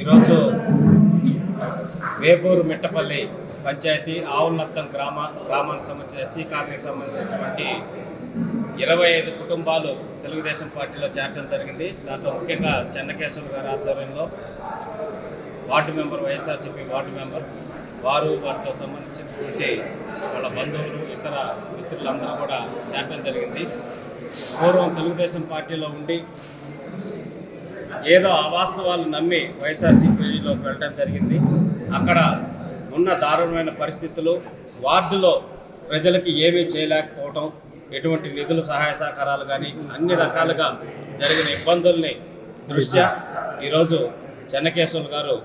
ఈరోజు వేపూరు మిట్టపల్లి పంచాయతీ ఆవులనత్తం గ్రామానికి సంబంధించిన ఎస్సీ కాలనీకి సంబంధించినటువంటి 25 కుటుంబాలు తెలుగుదేశం పార్టీలో చేరడం జరిగింది. దాంట్లో ముఖ్యంగా చెన్నకేశ్వర గారి ఆధ్వర్యంలో ward member, YSRCP ward member వారితో సంబంధించినటువంటి వాళ్ళ బంధువులు, ఇతర మిత్రులందరూ కూడా చేరడం జరిగింది. పూర్వం తెలుగుదేశం పార్టీలో ఉండి ఏదో అవాస్తవాలు నమ్మి వైఎస్ఆర్సీపీలోకి వెళ్ళడం జరిగింది. అక్కడ ఉన్న దారుణమైన పరిస్థితులు, వార్డులో ప్రజలకి ఏమీ చేయలేకపోవటం, ఎటువంటి నిధుల సహాయ సహకారాలు కానీ అన్ని రకాలుగా జరిగిన ఇబ్బందుల్ని దృష్ట్యా ఈరోజు చెన్నకేశ్వర్ గారు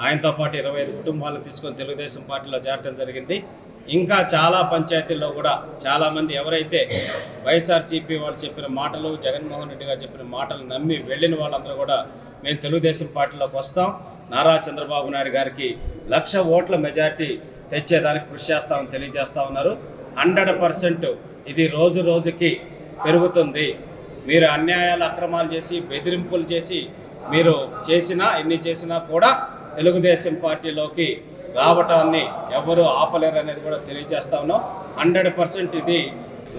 ఆయనతో పాటు 25 కుటుంబాలను తీసుకొని తెలుగుదేశం పార్టీలో చేరడం జరిగింది. ఇంకా చాలా పంచాయతీల్లో కూడా చాలామంది ఎవరైతే వైఎస్ఆర్సీపీ వాళ్ళు చెప్పిన మాటలు, జగన్మోహన్ రెడ్డి గారు చెప్పిన మాటలు నమ్మి వెళ్ళిన వాళ్ళందరూ కూడా మేము తెలుగుదేశం పార్టీలోకి వస్తాం, నారా చంద్రబాబు నాయుడు గారికి 1,00,000 ఓట్ల మెజార్టీ తెచ్చేదానికి కృషి చేస్తామని తెలియజేస్తూ ఉన్నారు. 100% ఇది రోజు రోజుకి పెరుగుతుంది. మీరు అన్యాయాలు, అక్రమాలు చేసి, బెదిరింపులు చేసి మీరు ఎన్ని చేసినా కూడా తెలుగుదేశం పార్టీలోకి రావటాన్ని ఎవరు ఆపలేరు అనేది కూడా తెలియజేస్తా ఉన్నాం. 100% ఇది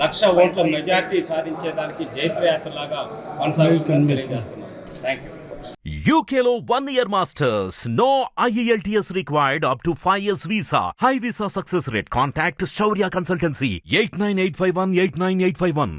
1,00,000 ఓట్ల మెజార్టీ సాధించేదానికి జైత్రయాత్రలాగా కొనసాగుతుందని తెలియజేస్తున్నాం. Thank you. UKలో 1 year masters. No IELTS required up to 5 years visa. High visa success rate. Contact Shaurya Consultancy 89851 89851.